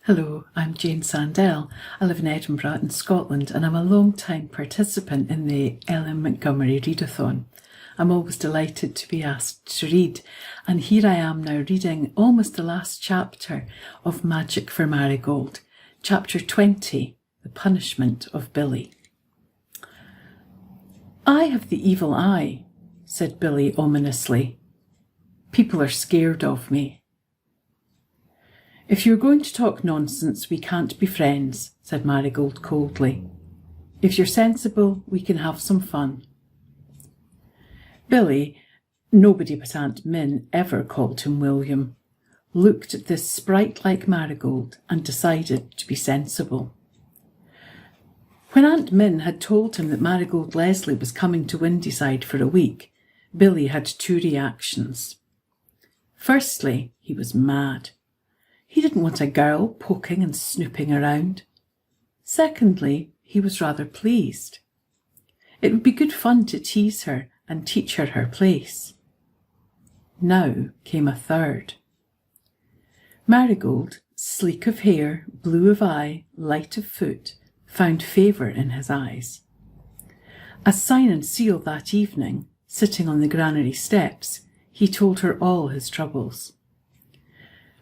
Hello, I'm Jane Sandell. I live in Edinburgh in Scotland and I'm a long-time participant in the Ellen Montgomery readathon. I'm always delighted to be asked to read, and here I am now reading almost the last chapter of Magic for Marigold, chapter 20, The Punishment of Billy. I have the evil eye, said Billy ominously. People are scared of me. If you're going to talk nonsense, we can't be friends, said Marigold coldly. If you're sensible, we can have some fun. Billy, nobody but Aunt Min ever called him William, looked at this sprite-like Marigold and decided to be sensible. When Aunt Min had told him that Marigold Leslie was coming to Windyside for a week, Billy had two reactions. Firstly, he was mad. He didn't want a girl poking and snooping around. Secondly, he was rather pleased. It would be good fun to tease her and teach her her place. Now came a third. Marigold, sleek of hair, blue of eye, light of foot, found favour in his eyes. As sign and seal that evening, sitting on the granary steps, he told her all his troubles.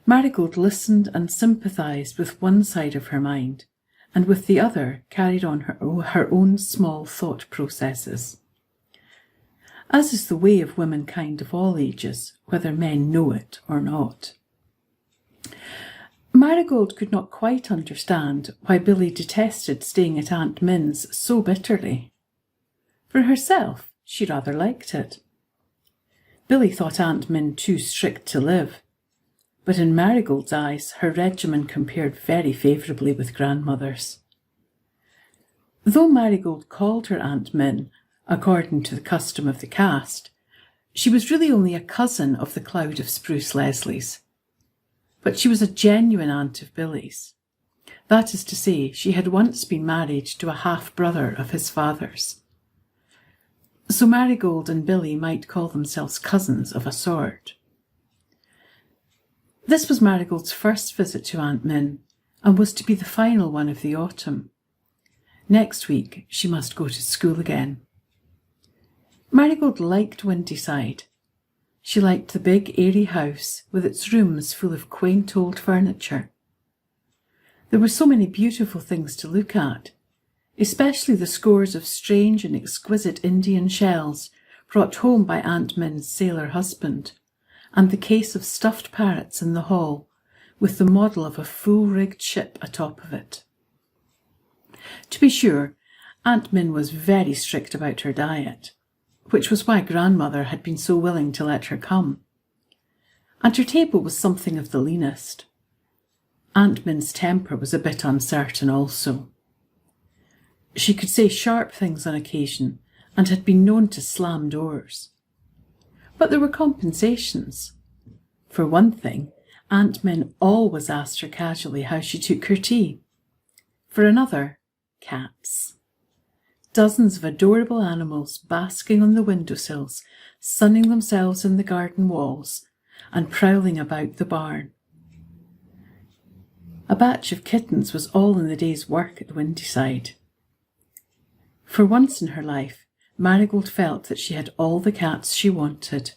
Marigold listened and sympathised with one side of her mind, and with the other carried on her own small thought processes. As is the way of womankind of all ages, whether men know it or not. Marigold could not quite understand why Billy detested staying at Aunt Min's so bitterly. For herself, she rather liked it. Billy thought Aunt Min too strict to live, but in Marigold's eyes her regimen compared very favourably with grandmother's. Though Marigold called her Aunt Min, according to the custom of the caste, she was really only a cousin of the cloud of spruce Leslies. But she was a genuine aunt of Billy's. That is to say, she had once been married to a half-brother of his father's. So Marigold and Billy might call themselves cousins of a sort. This was Marigold's first visit to Aunt Min, and was to be the final one of the autumn. Next week she must go to school again. Marigold liked Windyside. She liked the big airy house with its rooms full of quaint old furniture. There were so many beautiful things to look at, especially the scores of strange and exquisite Indian shells brought home by Aunt Min's sailor husband, and the case of stuffed parrots in the hall, with the model of a full-rigged ship atop of it. To be sure, Aunt Min was very strict about her diet, which was why grandmother had been so willing to let her come. And her table was something of the leanest. Aunt Min's temper was a bit uncertain also. She could say sharp things on occasion, and had been known to slam doors. But there were compensations. For one thing, Aunt Min always asked her casually how she took her tea. For another, cats. Dozens of adorable animals basking on the windowsills, sunning themselves in the garden walls, and prowling about the barn. A batch of kittens was all in the day's work at Windyside. For once in her life, Marigold felt that she had all the cats she wanted.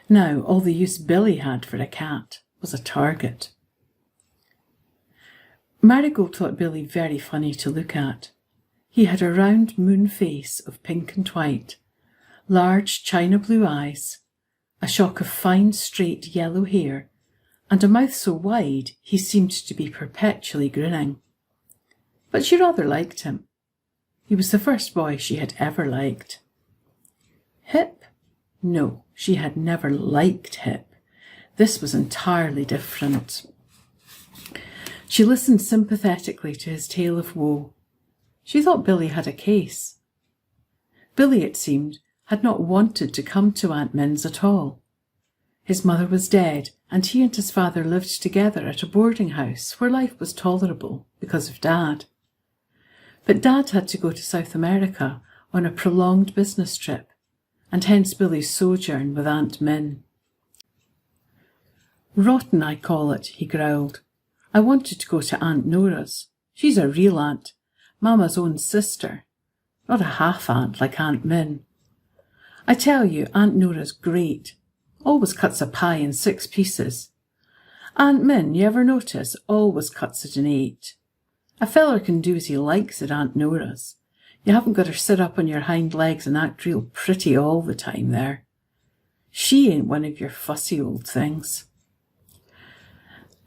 Now, all the use Billy had for a cat was a target. Marigold thought Billy very funny to look at. He had a round moon face of pink and white, large china blue eyes, a shock of fine straight yellow hair, and a mouth so wide he seemed to be perpetually grinning. But she rather liked him. He was the first boy she had ever liked. Hip? No, she had never liked Hip. This was entirely different. She listened sympathetically to his tale of woe. She thought Billy had a case. Billy, it seemed, had not wanted to come to Aunt Min's at all. His mother was dead, and he and his father lived together at a boarding house where life was tolerable because of Dad. But Dad had to go to South America on a prolonged business trip, and hence Billy's sojourn with Aunt Min. Rotten, I call it, he growled. I wanted to go to Aunt Nora's. She's a real aunt, Mamma's own sister, not a half-aunt like Aunt Min. I tell you, Aunt Nora's great. Always cuts a pie in 6 pieces. Aunt Min, you ever notice, always cuts it in 8. A feller can do as he likes at Aunt Nora's. You haven't got to sit up on your hind legs and act real pretty all the time there. She ain't one of your fussy old things.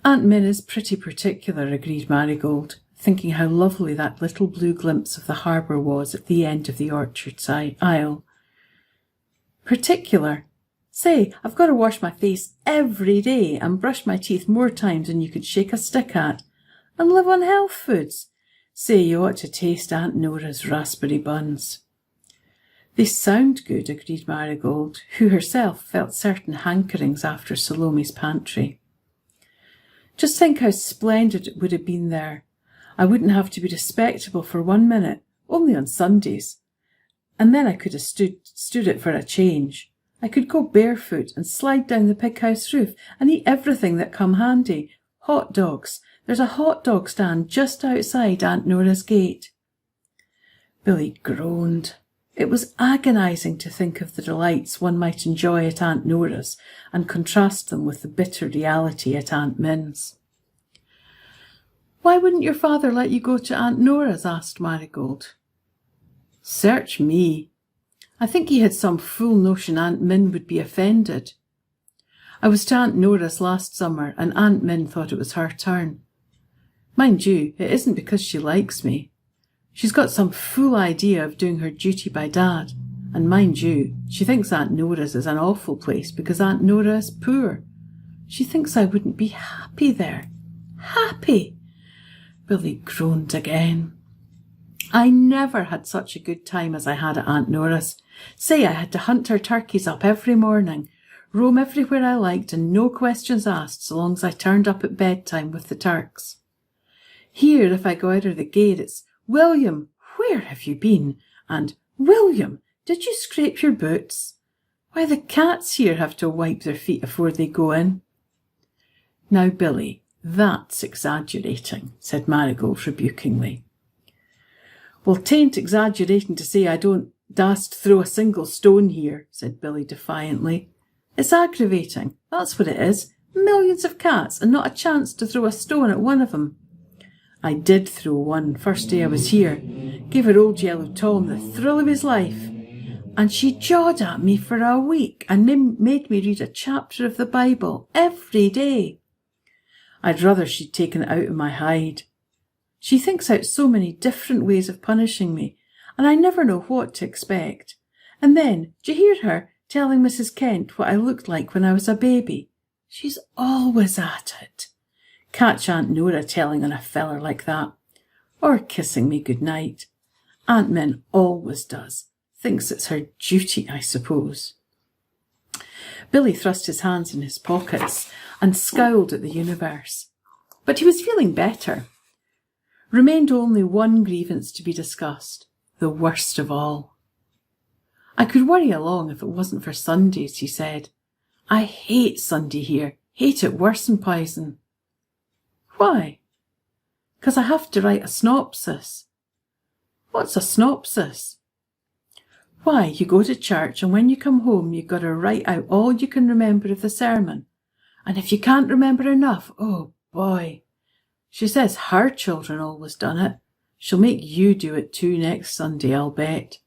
Aunt Min is pretty particular, agreed Marigold, thinking how lovely that little blue glimpse of the harbour was at the end of the orchard aisle. Particular? Say, I've got to wash my face every day and brush my teeth more times than you could shake a stick at, and live on health foods. Say, you ought to taste Aunt Nora's raspberry buns. They sound good, agreed Marigold, who herself felt certain hankerings after Salome's pantry. Just think how splendid it would have been there. I wouldn't have to be respectable for 1 minute, only on Sundays. And then I could have stood it for a change. I could go barefoot and slide down the pig house roof and eat everything that come handy. Hot dogs. There's a hot dog stand just outside Aunt Nora's gate. Billy groaned. It was agonising to think of the delights one might enjoy at Aunt Nora's and contrast them with the bitter reality at Aunt Min's. Why wouldn't your father let you go to Aunt Nora's? Asked Marigold. Search me. I think he had some fool notion Aunt Min would be offended. I was to Aunt Nora's last summer and Aunt Min thought it was her turn. Mind you, it isn't because she likes me. She's got some fool idea of doing her duty by Dad, and mind you, she thinks Aunt Nora's is an awful place because Aunt Nora is poor. She thinks I wouldn't be happy there. Happy! Billy groaned again. I never had such a good time as I had at Aunt Nora's. Say, I had to hunt her turkeys up every morning, roam everywhere I liked and no questions asked so long as I turned up at bedtime with the turks. Here, if I go out of the gate, it's, William, where have you been? And, William, did you scrape your boots? Why, the cats here have to wipe their feet before they go in. Now, Billy, that's exaggerating, said Marigold rebukingly. Well, 'tain't exaggerating to say I don't dast throw a single stone here, said Billy defiantly. It's aggravating, that's what it is. Millions of cats and not a chance to throw a stone at one of them. I did throw one first day I was here, gave her old Yellow Tom the thrill of his life, and she jawed at me for a week and made me read a chapter of the Bible every day. I'd rather she'd taken it out of my hide. She thinks out so many different ways of punishing me, and I never know what to expect. And then, d'you hear her telling Mrs. Kent what I looked like when I was a baby? She's always at it. Catch Aunt Nora telling on a feller like that. Or kissing me good night. Aunt Min always does. Thinks it's her duty, I suppose. Billy thrust his hands in his pockets and scowled at the universe. But he was feeling better. Remained only one grievance to be discussed, the worst of all. I could worry along if it wasn't for Sundays, he said. I hate Sunday here, hate it worse than poison. Why? 'Cause I have to write a synopsis. What's a synopsis? Why, you go to church and when you come home you've got to write out all you can remember of the sermon. And if you can't remember enough, oh boy. She says her children always done it. She'll make you do it too next Sunday, I'll bet.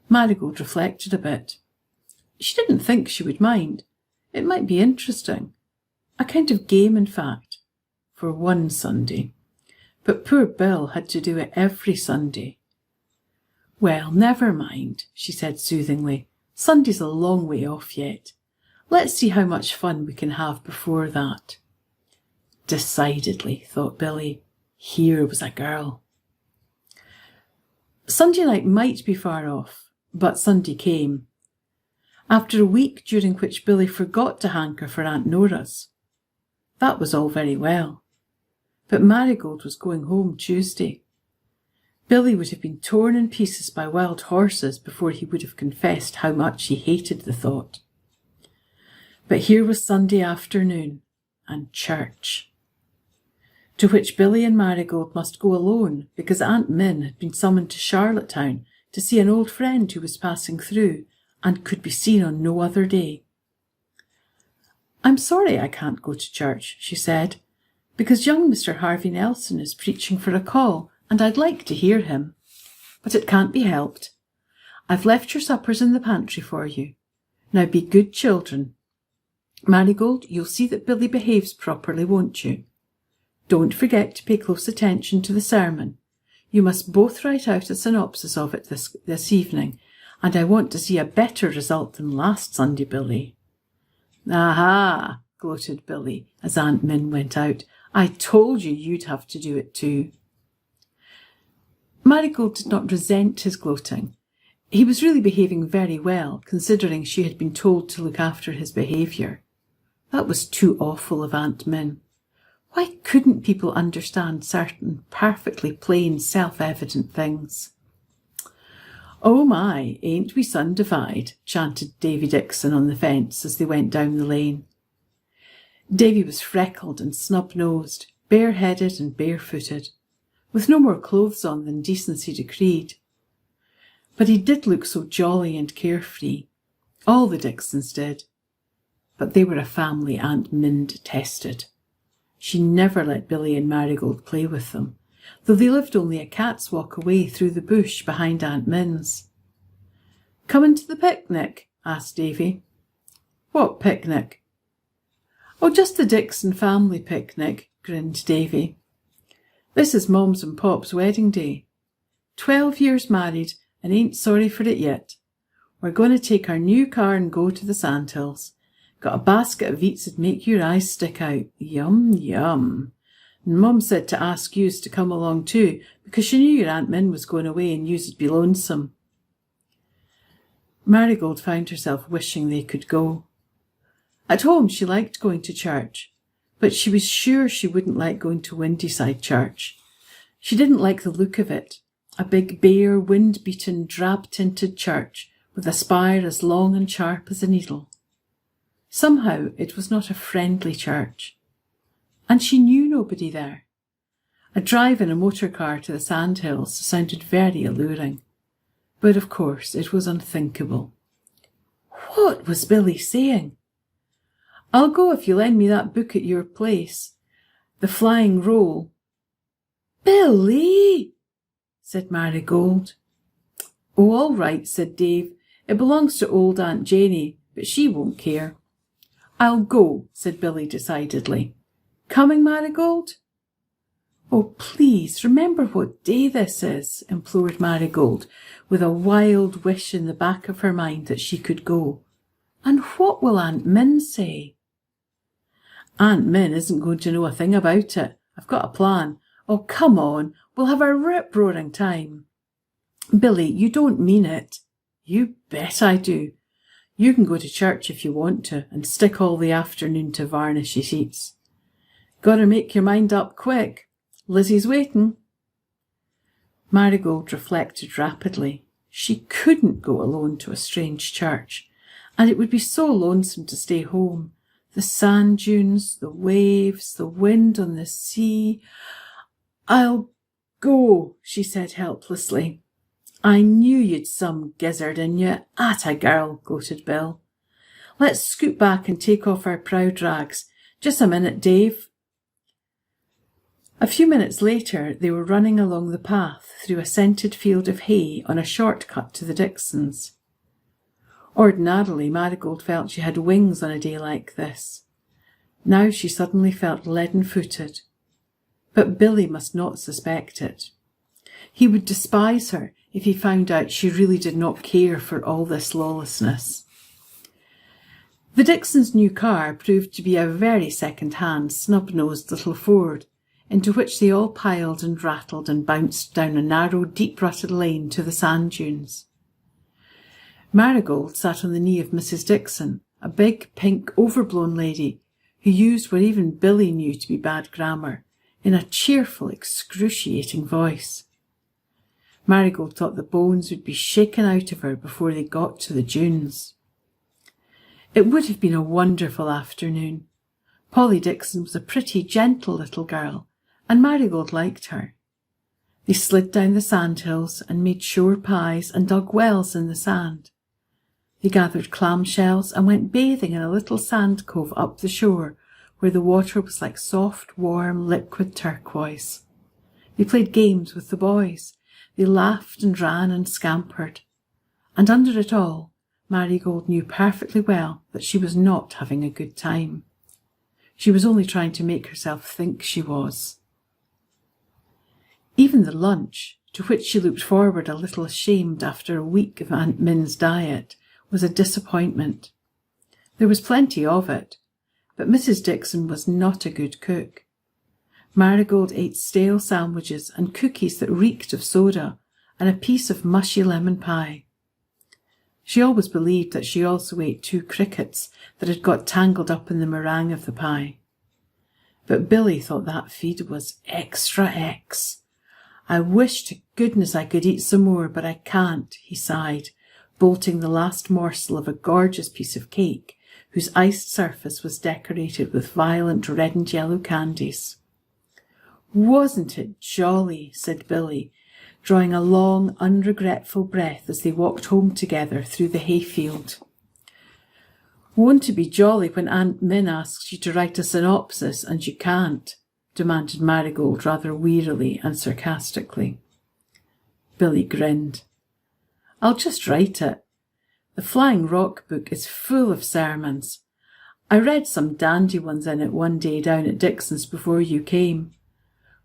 Marigold reflected a bit. She didn't think she would mind. It might be interesting. A kind of game, in fact, for one Sunday. But poor Bill had to do it every Sunday. Well, never mind, she said soothingly. Sunday's a long way off yet. Let's see how much fun we can have before that. Decidedly, thought Billy, here was a girl. Sunday night might be far off, but Sunday came. After a week during which Billy forgot to hanker for Aunt Nora's. That was all very well. But Marigold was going home Tuesday. Billy would have been torn in pieces by wild horses before he would have confessed how much he hated the thought. But here was Sunday afternoon, and church. to which Billy and Marigold must go alone because Aunt Min had been summoned to Charlottetown to see an old friend who was passing through and could be seen on no other day. "I'm sorry I can't go to church," she said, "because young Mr. Harvey Nelson is preaching for a call and I'd like to hear him. But it can't be helped. I've left your suppers in the pantry for you. Now be good children. Marigold, you'll see that Billy behaves properly, won't you? Don't forget to pay close attention to the sermon. You must both write out a synopsis of it this evening, and I want to see a better result than last Sunday, Billy." "Aha!" gloated Billy as Aunt Min went out. "I told you you'd have to do it too." Marigold did not resent his gloating. He was really behaving very well, considering she had been told to look after his behaviour. That was too awful of Aunt Min. Why couldn't people understand certain perfectly plain, self-evident things? "Oh my, ain't we sundified," chanted Davy Dixon on the fence as they went down the lane. Davy was freckled and snub-nosed, bare-headed and barefooted, with no more clothes on than decency decreed. But he did look so jolly and carefree. All the Dixons did. But they were a family Aunt Min detested. She never let Billy and Marigold play with them, though they lived only a cat's walk away through the bush behind Aunt Min's. "Coming to the picnic?" asked Davy. "What picnic?" "Oh, just the Dixon family picnic," grinned Davy. "This is Mom's and Pop's wedding day. 12 years married and ain't sorry for it yet. We're going to take our new car and go to the sandhills. Got a basket of eats that'd make your eyes stick out. Yum, yum. And Mum said to ask yous to come along too, because she knew your Aunt Min was going away and yous'd be lonesome." Marigold found herself wishing they could go. At home she liked going to church, but she was sure she wouldn't like going to Windyside Church. She didn't like the look of it, a big, bare, wind-beaten, drab-tinted church with a spire as long and sharp as a needle. Somehow it was not a friendly church. And she knew nobody there. A drive in a motor car to the sandhills sounded very alluring. But of course it was unthinkable. What was Billy saying? "I'll go if you lend me that book at your place. The Flying Roll." "Billy!" said Marigold. "Oh, all right," said Dave. "It belongs to old Aunt Janie, but she won't care." "I'll go," said Billy decidedly. "Coming, Marigold?" "Oh, please, remember what day this is," implored Marigold, with a wild wish in the back of her mind that she could go. "And what will Aunt Min say?" "Aunt Min isn't going to know a thing about it. I've got a plan. Oh, come on, we'll have a rip-roaring time." "Billy, you don't mean it." "You bet I do. You can go to church if you want to and stick all the afternoon to varnish your seats. Gotta make your mind up quick. Lizzie's waiting." Marigold reflected rapidly. She couldn't go alone to a strange church, and it would be so lonesome to stay home. The sand dunes, the waves, the wind on the sea. "I'll go," she said helplessly. "I knew you'd some gizzard in you. Atta girl," gloated Bill. "Let's scoot back and take off our proud rags. Just a minute, Dave." A few minutes later they were running along the path through a scented field of hay on a shortcut to the Dixons. Ordinarily Marigold felt she had wings on a day like this. Now she suddenly felt leaden-footed. But Billy must not suspect it. He would despise her if he found out she really did not care for all this lawlessness. The Dixons' new car proved to be a very second-hand, snub-nosed little Ford, into which they all piled and rattled and bounced down a narrow, deep-rutted lane to the sand dunes. Marigold sat on the knee of Mrs. Dixon, a big, pink, overblown lady who used what even Billy knew to be bad grammar, in a cheerful, excruciating voice. Marigold thought the bones would be shaken out of her before they got to the dunes. It would have been a wonderful afternoon. Polly Dixon was a pretty, gentle little girl, and Marigold liked her. They slid down the sandhills and made shore pies and dug wells in the sand. They gathered clamshells and went bathing in a little sand cove up the shore where the water was like soft, warm, liquid turquoise. They played games with the boys. They laughed and ran and scampered. And under it all, Marigold knew perfectly well that she was not having a good time. She was only trying to make herself think she was. Even the lunch, to which she looked forward a little ashamed after a week of Aunt Min's diet, was a disappointment. There was plenty of it, but Mrs. Dixon was not a good cook. Marigold ate stale sandwiches and cookies that reeked of soda and a piece of mushy lemon pie. She always believed that she also ate 2 crickets that had got tangled up in the meringue of the pie. But Billy thought that feed was extra X. "I wish to goodness I could eat some more, but I can't," he sighed, bolting the last morsel of a gorgeous piece of cake whose iced surface was decorated with violent red and yellow candies. "Wasn't it jolly?" said Billy, drawing a long, unregretful breath as they walked home together through the hayfield. "Won't it be jolly when Aunt Min asks you to write a synopsis and you can't?" demanded Marigold rather wearily and sarcastically. Billy grinned. "I'll just write it. The Flying Rock book is full of sermons. I read some dandy ones in it one day down at Dixon's before you came.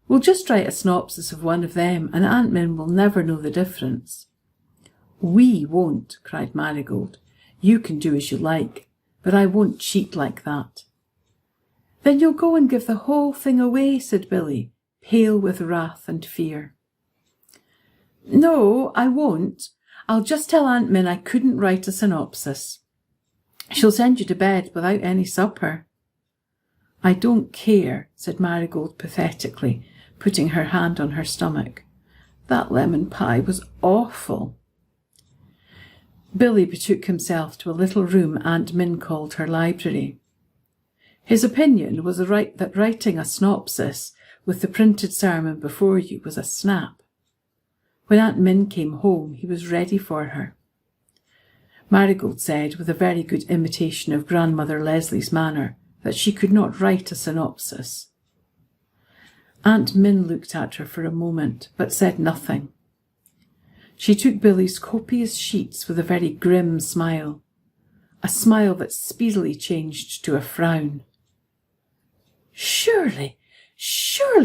We'll just write a synopsis of one of them, and Aunt Min will never know the difference." "We won't," cried Marigold. "You can do as you like, but I won't cheat like that." "Then you'll go and give the whole thing away," said Billy, pale with wrath and fear. "No, I won't. I'll just tell Aunt Min I couldn't write a synopsis. She'll send you to bed without any supper." "I don't care," said Marigold pathetically, putting her hand on her stomach. "That lemon pie was awful." Billy betook himself to a little room Aunt Min called her library. His opinion was that writing a synopsis with the printed sermon before you was a snap. When Aunt Min came home, he was ready for her. Marigold said, with a very good imitation of Grandmother Leslie's manner, that she could not write a synopsis. Aunt Min looked at her for a moment, but said nothing. She took Billy's copious sheets with a very grim smile, a smile that speedily changed to a frown. Surely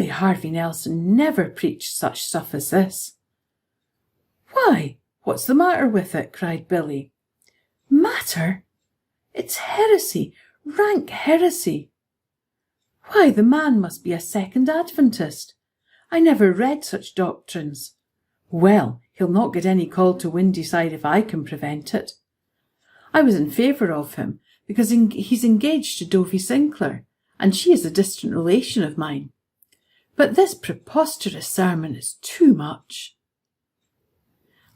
Harvey Nelson never preached such stuff as this." "Why, what's the matter with it?" cried Billy. "Matter? It's heresy, rank heresy. Why, the man must be a Second Adventist. I never read such doctrines. Well, he'll not get any call to Windyside if I can prevent it. I was in favour of him because he's engaged to Dovie Sinclair, and she is a distant relation of mine. But this preposterous sermon is too much."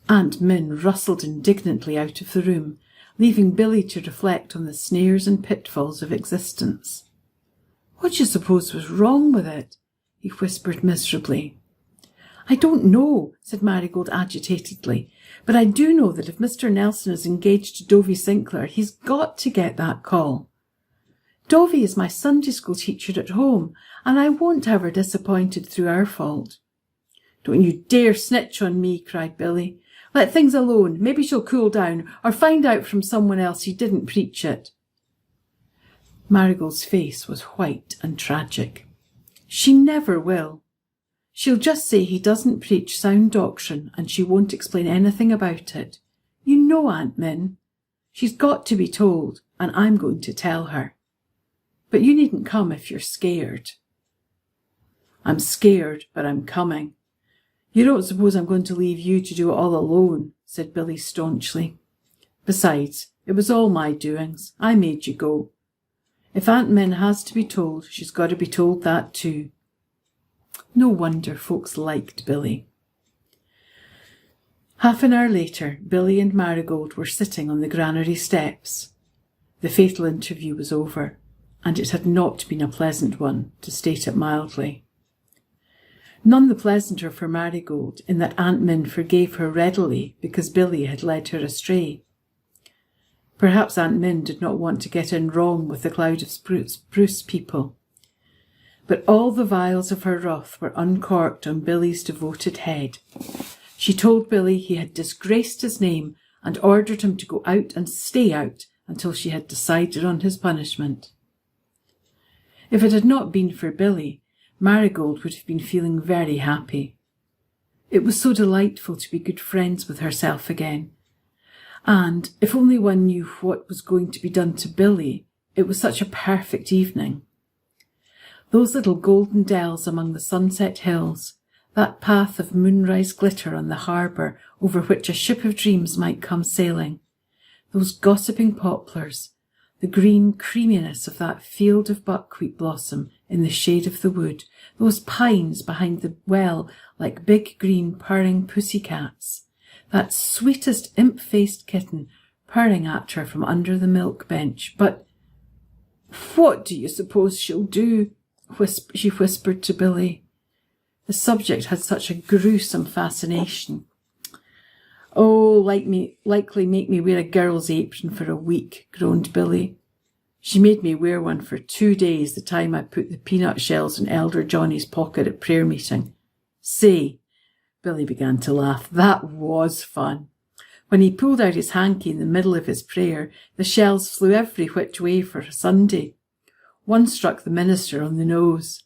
Aunt Min rustled indignantly out of the room, leaving Billy to reflect on the snares and pitfalls of existence. "What do you suppose was wrong with it?" he whispered miserably. "I don't know," said Marigold agitatedly, "but I do know that if Mr. Nelson is engaged to Dovie Sinclair, he's got to get that call. Dovie is my Sunday school teacher at home, and I won't have her disappointed through our fault." "Don't you dare snitch on me," cried Billy. "Let things alone. Maybe she'll cool down, or find out from someone else he didn't preach it." Marigold's face was white and tragic. "She never will. She'll just say he doesn't preach sound doctrine, and she won't explain anything about it. You know Aunt Min. She's got to be told, and I'm going to tell her. But you needn't come if you're scared." "I'm scared, but I'm coming. You don't suppose I'm going to leave you to do it all alone," said Billy staunchly. "Besides, it was all my doings. I made you go. If Aunt Min has to be told, she's got to be told that too." No wonder folks liked Billy. Half an hour later, Billy and Marigold were sitting on the granary steps. The fatal interview was over, and it had not been a pleasant one, to state it mildly. None the pleasanter for Marigold in that Aunt Min forgave her readily because Billy had led her astray. Perhaps Aunt Min did not want to get in wrong with the Cloud of Spruce people. But all the vials of her wrath were uncorked on Billy's devoted head. She told Billy he had disgraced his name and ordered him to go out and stay out until she had decided on his punishment. If it had not been for Billy, Marigold would have been feeling very happy. It was so delightful to be good friends with herself again. And if only one knew what was going to be done to Billy, it was such a perfect evening. Those little golden dells among the sunset hills, that path of moonrise glitter on the harbour over which a ship of dreams might come sailing, those gossiping poplars, the green creaminess of that field of buckwheat blossom in the shade of the wood, those pines behind the well like big green purring pussy-cats, that sweetest imp-faced kitten purring at her from under the milk bench. But what do you suppose she'll do? She whispered to Billy. The subject had such a gruesome fascination. Oh, likely make me wear a girl's apron for a week, groaned Billy. She made me wear one for 2 days the time I put the peanut shells in Elder Johnny's pocket at prayer meeting. Say, Billy began to laugh, that was fun. When he pulled out his hanky in the middle of his prayer, the shells flew every which way for a Sunday. One struck the minister on the nose.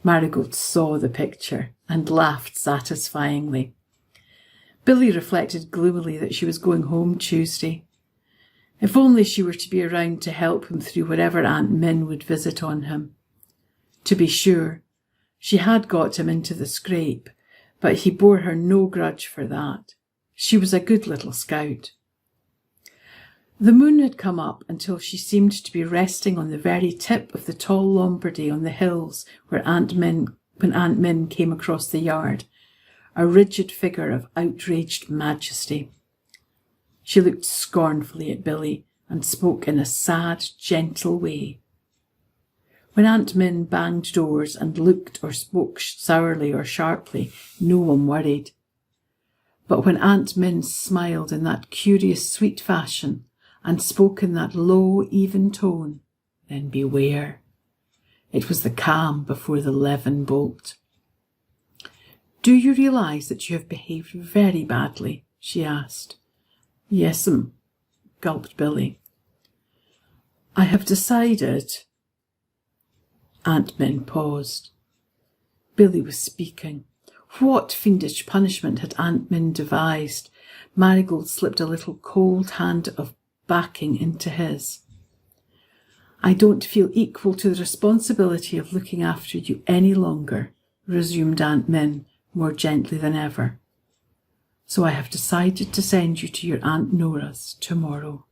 Marigold saw the picture and laughed satisfyingly. Billy reflected gloomily that she was going home Tuesday. If only she were to be around to help him through whatever Aunt Min would visit on him. To be sure, she had got him into the scrape, but he bore her no grudge for that. She was a good little scout. The moon had come up until she seemed to be resting on the very tip of the tall Lombardy on the hills when Aunt Min came across the yard, a rigid figure of outraged majesty. She looked scornfully at Billy and spoke in a sad, gentle way. When Aunt Min banged doors and looked or spoke sourly or sharply, no one worried. But when Aunt Min smiled in that curious sweet fashion and spoke in that low, even tone, then beware. It was the calm before the levin bolt. Do you realise that you have behaved very badly? She asked. Yes'm, gulped Billy. I have decided. Aunt Min paused. Billy was speaking. What fiendish punishment had Aunt Min devised? Marigold slipped a little cold hand of backing into his. I don't feel equal to the responsibility of looking after you any longer, resumed Aunt Min more gently than ever. So I have decided to send you to your Aunt Nora's tomorrow.